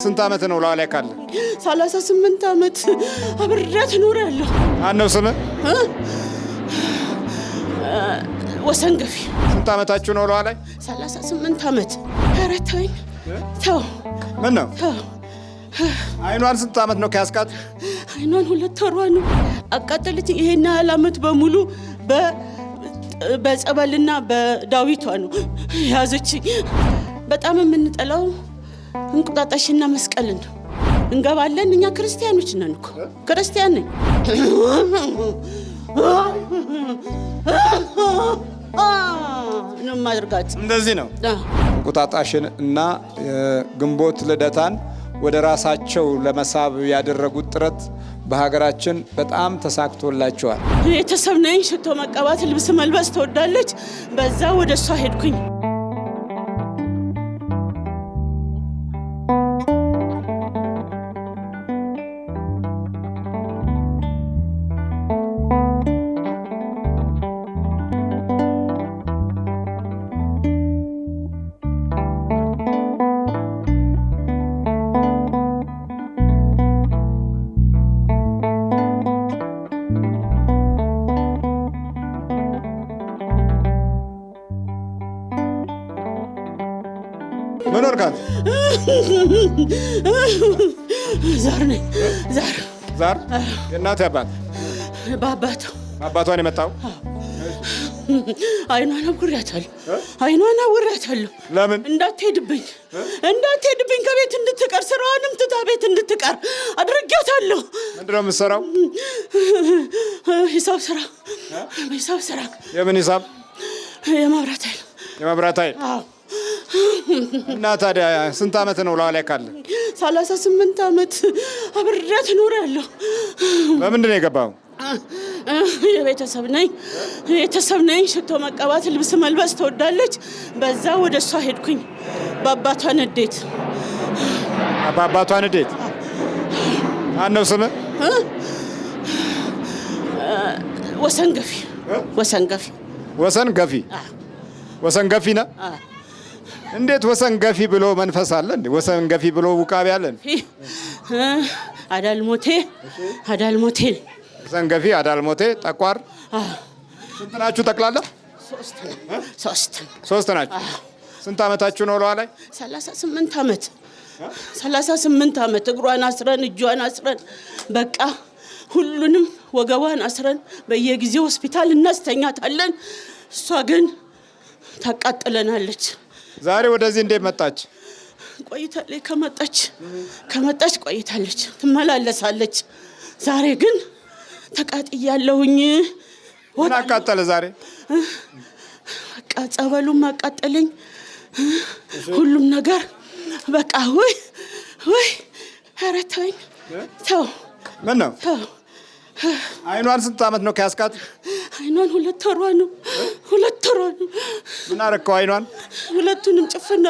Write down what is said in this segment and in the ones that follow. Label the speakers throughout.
Speaker 1: ስንት አመት ነው ላለ ካለ
Speaker 2: 38 አመት አብሬያት ኖራለሁ።
Speaker 1: አነው ስም
Speaker 2: ወሰንገፊ።
Speaker 1: ስንት አመታችሁ ነው ላለ
Speaker 2: 38 አመት። ኧረ ተወኝ ተው።
Speaker 1: ምን ነው አይኗን ስንት አመት ነው ከያስቃት?
Speaker 2: አይኗን 2 ወሯ ነው አቃጠለች። ይሄን ያህል አመት በሙሉ በጸበልና በዳዊቷ ነው ያዘች። በጣም የምንጠላው እንቁጣጣሽና መስቀልን ነው። እንገባለን እኛ ክርስቲያኖች ነን እኮ ክርስቲያን ነን። ነው ማድረጋት
Speaker 1: እንደዚህ ነው። እንቁጣጣሽን እና ግንቦት ልደታን ወደ ራሳቸው ለመሳብ ያደረጉት ጥረት በሀገራችን በጣም ተሳክቶላቸዋል።
Speaker 2: ቤተሰብ ነኝ። ሽቶ መቀባት፣ ልብስ መልበስ ትወዳለች። በዛ ወደ እሷ ሄድኩኝ።
Speaker 1: ምን ወርካት
Speaker 2: ዛር ነኝ።
Speaker 1: ዛር የእናት አባት አባቷን የመጣው
Speaker 2: አይኗን አውሬያታለሁ።
Speaker 1: ለምን
Speaker 2: እንዳትሄድብኝ ከቤት እንድትቀር ስራዋንም ትታ ቤት እንድትቀር አድርጌያታለሁ።
Speaker 1: ምንድነው የምትሰራው?
Speaker 2: ሂሳብ ስራ።
Speaker 1: የምን ሂሳብ?
Speaker 2: የመብራት ኃይል።
Speaker 1: አዎ። እና ታዲያ ስንት አመት ነው ላለ ካለ?
Speaker 2: 38 አመት አብሬያት ኖራለሁ።
Speaker 1: በምንድን ነው የገባው?
Speaker 2: የቤተሰብ ነኝ። ሽቶ መቀባት፣ ልብስ መልበስ ትወዳለች። በዛ ወደ እሷ ሄድኩኝ። በአባቷ ንዴት።
Speaker 1: አነው ስም ወሰንገፊ ነው። እንዴት ወሰንገፊ ብሎ መንፈስ አለ እንዴ? ወሰንገፊ ብሎ ውቃቢ አለ እንዴ?
Speaker 2: አዳልሞቴ
Speaker 1: ወሰንገፊ፣ አዳልሞቴ፣ ጠቋር። ስንት ናችሁ ጠቅላላ? 3 ናችሁ። ስንት አመታችሁ ነው ለዋ ላይ?
Speaker 2: 38 አመት እግሯን አስረን እጇን አስረን በቃ ሁሉንም ወገቧን አስረን በየጊዜው ሆስፒታል እናስተኛታለን። እሷ ግን ታቃጥለናለች።
Speaker 1: ዛሬ ወደዚህ እንዴት መጣች?
Speaker 2: ቆይታለች። ከመጣች ቆይታለች፣ ትመላለሳለች። ዛሬ ግን ተቃጥያለሁኝ።
Speaker 1: ምን አቃጠለ ዛሬ?
Speaker 2: በቃ ጸበሉም አቃጠለኝ፣ ሁሉም ነገር በቃ ወይ ኧረ ተወኝ ተው።
Speaker 1: ምን ነው አይኗን ስንት አመት ነው ከያስቃት?
Speaker 2: አይኗን 2 ወሯ ነው።
Speaker 1: ምን አረከው አይኗን?
Speaker 2: ሁለቱንም ጨፍና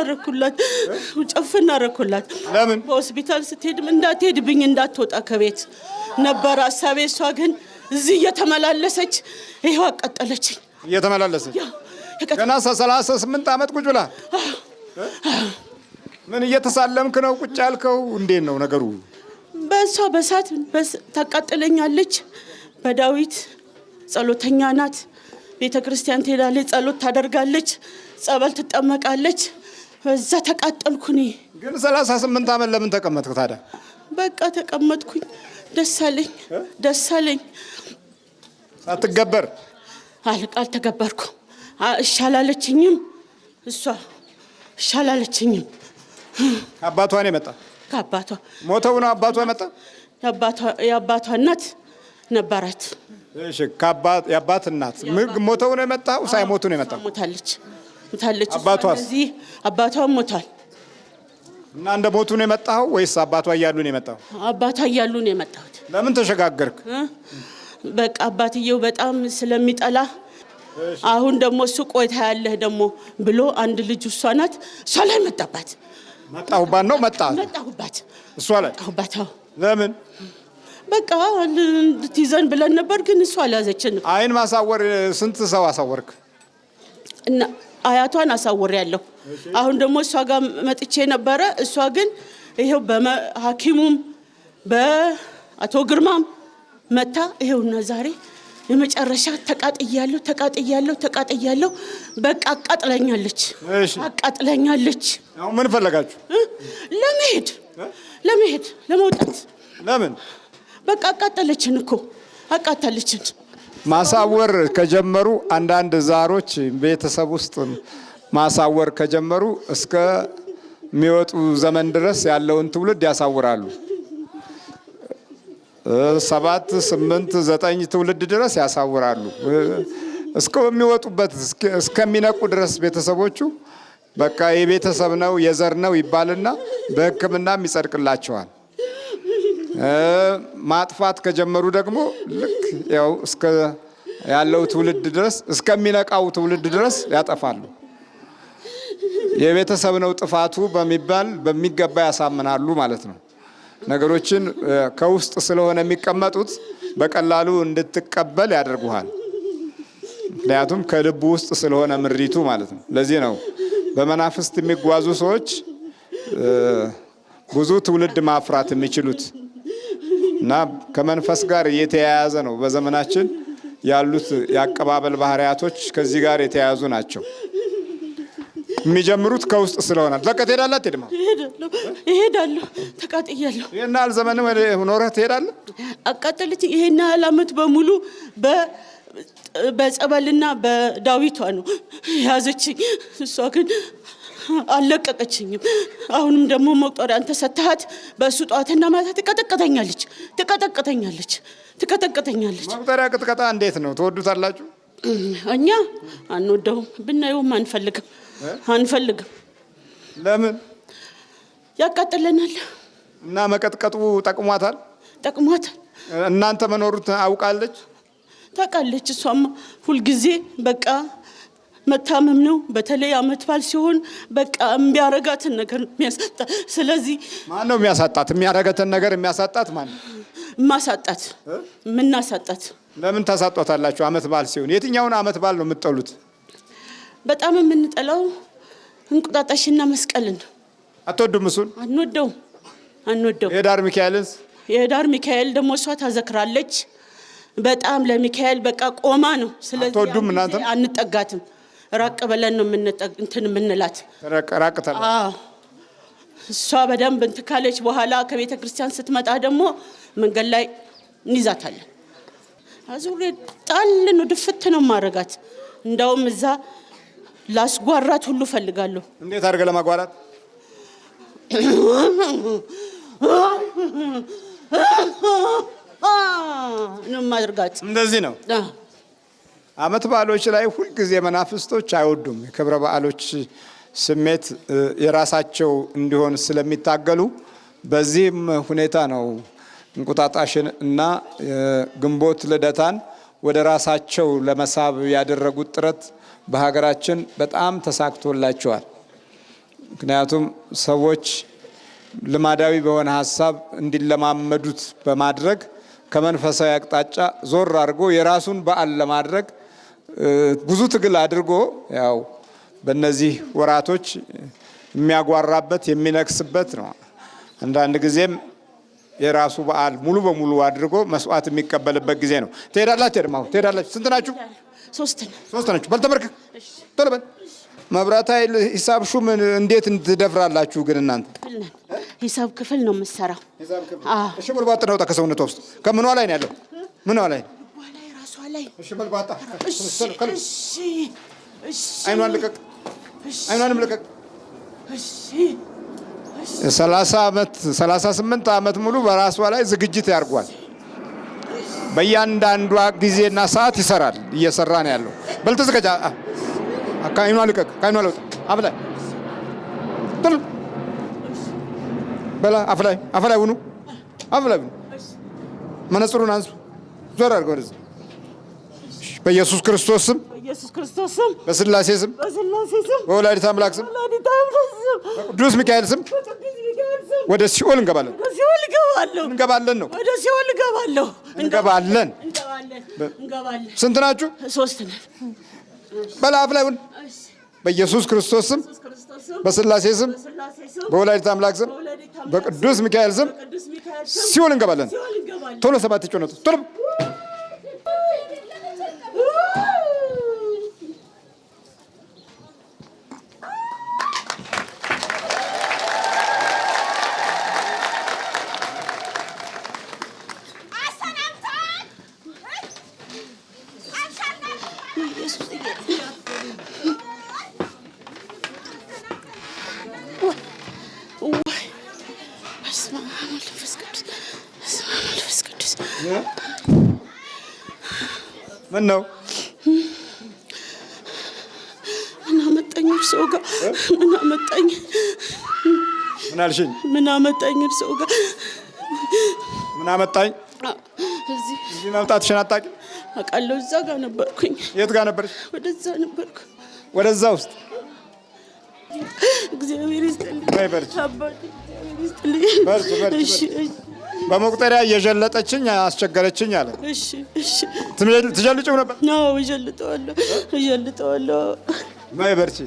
Speaker 2: አረኩላት።
Speaker 1: ለምን?
Speaker 2: በሆስፒታል ስትሄድም እንዳትሄድብኝ እንዳትወጣ ከቤት ነበር ሀሳቤ። እሷ ግን እዚህ እየተመላለሰች ይሄው አቃጠለችኝ። ገና 38 አመት ቁጭ ብላ ምን እየተሳለምክ ነው ቁጭ ያልከው? እንዴት ነው ነገሩ? በእሷ በሳት ታቃጥለኛለች። በዳዊት ጸሎተኛ ናት። ቤተ ክርስቲያን ትሄዳለች፣ ጸሎት ታደርጋለች፣ ጸበል ትጠመቃለች። በዛ ተቃጠልኩኝ።
Speaker 1: ግን 38 አመት ለምን ተቀመጥክ ታዲያ?
Speaker 2: በቃ ተቀመጥኩኝ። ደስ አለኝ።
Speaker 1: ሳትገበር
Speaker 2: አልተገበርኩ። እሻላለችኝም እሷ እሻላለችኝም።
Speaker 1: አባቷን የመጣ
Speaker 2: ከአባቷ
Speaker 1: ሞተው ነው አባቷ የመጣ?
Speaker 2: የአባቷ እናት ነበራት።
Speaker 1: እሺ፣ የአባት እናት ሞተው ነው የመጣው? ሳይሞቱ ነው የመጣው?
Speaker 2: ሞታለች። አባቷ ሞታል።
Speaker 1: እና እንደ ሞቱ ነው የመጣው ወይስ አባቷ እያሉ ነው የመጣው?
Speaker 2: አባቷ እያሉ ነው የመጣሁት።
Speaker 1: ለምን ተሸጋገርክ?
Speaker 2: በቃ አባትየው በጣም ስለሚጠላ አሁን ደግሞ እሱ ቆይታ ያለህ ደግሞ ብሎ አንድ ልጅ እሷ ናት፣ እሷ ላይ መጣሁባት።
Speaker 1: እሷ ላይ
Speaker 2: መጣሁባት።
Speaker 1: ለምን?
Speaker 2: በቃ እንድትይዘን ብለን ነበር፣ ግን እሷ አልያዘችንም።
Speaker 1: አይን ማሳወር ስንት ሰው አሳወርክ?
Speaker 2: እና አያቷን አሳወር ያለው አሁን ደግሞ እሷ ጋር መጥቼ ነበረ። እሷ ግን ይሄው በሐኪሙም በአቶ ግርማም መታ ይሄውና ዛሬ የመጨረሻ ተቃጥያለሁ በቃ አቃጥለኛለች።
Speaker 1: አሁን ምን ፈለጋችሁ?
Speaker 2: ለመሄድ ለመውጣት።
Speaker 1: ለምን?
Speaker 2: በቃ አቃጠለችን።
Speaker 1: ማሳወር ከጀመሩ አንዳንድ ዛሮች ቤተሰብ ውስጥ ማሳወር ከጀመሩ እስከ የሚወጡ ዘመን ድረስ ያለውን ትውልድ ያሳውራሉ። 7 8 9 ትውልድ ድረስ ያሳውራሉ። እስከሚወጡበት እስከሚነቁ ድረስ ቤተሰቦቹ በቃ የቤተሰብ ነው የዘር ነው ይባልና በሕክምናም ይጸድቅላቸዋል። ማጥፋት ከጀመሩ ደግሞ ልክ ያው እስከ ያለው ትውልድ ድረስ እስከሚነቃው ትውልድ ድረስ ያጠፋሉ። የቤተሰብ ነው ጥፋቱ በሚገባ ያሳምናሉ ማለት ነው። ነገሮችን ከውስጥ ስለሆነ የሚቀመጡት በቀላሉ እንድትቀበል ያደርጉሃል። ምክንያቱም ከልቡ ውስጥ ስለሆነ ምሪቱ ማለት ነው። ለዚህ ነው በመናፍስት የሚጓዙ ሰዎች ብዙ ትውልድ ማፍራት የሚችሉት እና ከመንፈስ ጋር የተያያዘ ነው። በዘመናችን ያሉት የአቀባበል ባህሪያቶች ከዚህ ጋር የተያያዙ ናቸው። የሚጀምሩት ከውስጥ ስለሆነ ለቀ ትሄዳለህ አትሄድም?
Speaker 2: እሄዳለሁ። ተቃጥያለሁ።
Speaker 1: ይሄን ያህል ዘመን ኖረህ ትሄዳለህ?
Speaker 2: አቃጠለች። ይሄን ያህል ዓመት በሙሉ በጸበልና በዳዊቷ ነው ያዘችኝ። እሷ ግን አልለቀቀችኝም። አሁንም ደግሞ መቁጠሪያ አንተ ሰጥተሃት በእሱ ጠዋትና ማታ ትቀጠቅጠኛለች።
Speaker 1: መቁጠሪያ ቅጥቀጣ እንዴት ነው? ትወዱታላችሁ?
Speaker 2: እኛ አንወደውም፣ ብናየውም አንፈልግም።
Speaker 1: ለምን?
Speaker 2: ያቃጥለናል።
Speaker 1: እና መቀጥቀጡ ጠቅሟታል።
Speaker 2: እናንተ
Speaker 1: መኖሩት አውቃለች፣
Speaker 2: ታውቃለች። እሷማ ሁልጊዜ በቃ መታመም ነው። በተለይ ዓመት በዓል ሲሆን በቃ የሚያረጋትን ነገር የሚያሳጣ። ስለዚህ
Speaker 1: ማን ነው የሚያሳጣት? የሚያረጋትን ነገር የሚያሳጣት ማን ነው?
Speaker 2: ምናሳጣት።
Speaker 1: ለምን ታሳጧታላችሁ? ዓመት በዓል ሲሆን የትኛውን ዓመት በዓል ነው የምትጠሉት?
Speaker 2: በጣም የምንጠላው እንቁጣጣሽና መስቀልን ነው።
Speaker 1: አትወዱም? እሱን
Speaker 2: አንወደው። የዳር ሚካኤል ደግሞ እሷ ታዘክራለች። በጣም ለሚካኤል በቃ ቆማ ነው። ስለዚህ
Speaker 1: አትወዱም? እናንተ
Speaker 2: አንጠጋትም። ራቅ ብለን ነው የምንላት።
Speaker 1: ራቅ ተለ
Speaker 2: እሷ በደንብ እንትን ካለች በኋላ ከቤተ ክርስቲያን ስትመጣ ደግሞ መንገድ ላይ እንይዛታለን። አዙሬ ጣል ነው ድፍት ነው ማረጋት። እንዳውም እዛ ላስጓራት ሁሉ ፈልጋለሁ።
Speaker 1: እንዴት አድርገህ ለማጓራት?
Speaker 2: ነው ማድርጋት።
Speaker 1: እንደዚህ ነው። ዓመት በዓሎች ላይ ሁልጊዜ መናፍስቶች አይወዱም። የክብረ በዓሎች ስሜት የራሳቸው እንዲሆን ስለሚታገሉ በዚህም ሁኔታ ነው እንቁጣጣሽን እና ግንቦት ልደታን ወደ ራሳቸው ለመሳብ ያደረጉት ጥረት በሀገራችን በጣም ተሳክቶላቸዋል። ምክንያቱም ሰዎች ልማዳዊ በሆነ ሀሳብ እንዲለማመዱት በማድረግ ከመንፈሳዊ አቅጣጫ ዞር አድርጎ የራሱን በዓል ለማድረግ ብዙ ትግል አድርጎ ያው በእነዚህ ወራቶች የሚያጓራበት የሚነክስበት ነው። አንዳንድ ጊዜም የራሱ በዓል ሙሉ በሙሉ አድርጎ መስዋዕት የሚቀበልበት ጊዜ ነው። ትሄዳላችሁ? ትሄዳላችሁ? ስንት ናችሁ?
Speaker 2: ሶስት
Speaker 1: ናችሁ። በል ተመርከክ፣ ቶሎ በል። መብራት ኃይል ሂሳብ ሹም እንዴት ትደፍራላችሁ ግን እናንተ?
Speaker 2: ሂሳብ ክፍል ነው የምትሰራው።
Speaker 1: እሺ በልባጣ ነው ከሰውነቷ ውስጥ ከምኗ ላይ ነው ያለው? ምኗ ላይ?
Speaker 2: ራሷ ላይ።
Speaker 1: እሺ በልባጣ። አይኗን ልቀቅ፣ አይኗንም ልቀቅ። 38 ዓመት ሙሉ በራሷ ላይ ዝግጅት ያርጓል። በእያንዳንዷ ጊዜና ሰዓት ይሰራል። እየሰራ ነው ያለው። በል ተዘጋጅ። ከአይኗ ልቀቅ፣ ከአይኗ ለውጥ። አፍ ላይ በላ፣ አፍ ላይ ሁኑ፣ አፍ ላይ ሁኑ። መነጽሩን አንሱ፣ ዞር አድርገው ወደዚህ። በኢየሱስ ክርስቶስ ስም፣ በስላሴ ስም፣ በወላዲተ አምላክ ስም፣ በቅዱስ ሚካኤል ስም ወደ ሲኦል እንገባለን። ነው
Speaker 2: ወደ ሲኦል
Speaker 1: እንገባለን። ስንት ናችሁ?
Speaker 2: 3 ነን።
Speaker 1: በላ፣ አፍ ላይ ሁን። በኢየሱስ ክርስቶስ ስም፣ በስላሴ ስም፣ በወላዲተ አምላክ ስም በቅዱስ ሚካኤል ስም ሲኦል እንገባለን። ቶሎ 7 ጮነቱ ቶሎ ምን ነው?
Speaker 2: ምን አመጣኝ እርስዎ ጋር? ምን አመጣኝ?
Speaker 1: ምን አልሽኝ?
Speaker 2: ምን አመጣኝ እርስዎ ጋር?
Speaker 1: ምን አመጣኝ? እዚህ መምጣትሽን አታውቂም?
Speaker 2: አውቃለሁ። እዛ ጋር ነበርኩኝ።
Speaker 1: የት ጋር ነበርሽ?
Speaker 2: ወደዛ ነበርኩ።
Speaker 1: ወደዛ ውስጥ
Speaker 2: እግዚአብሔር ይስጥልኝ።
Speaker 1: በርቺ
Speaker 2: አባቴ እግዚአብሔር ይስጥልኝ።
Speaker 1: በርቺ። በመቁጠሪያ እየጀለጠችኝ አስቸገረችኝ አለ።
Speaker 2: እሺ እሺ።
Speaker 1: ትጀልጭው ነበር?
Speaker 2: ነው እጀልጠዋለሁ።
Speaker 1: በርቺ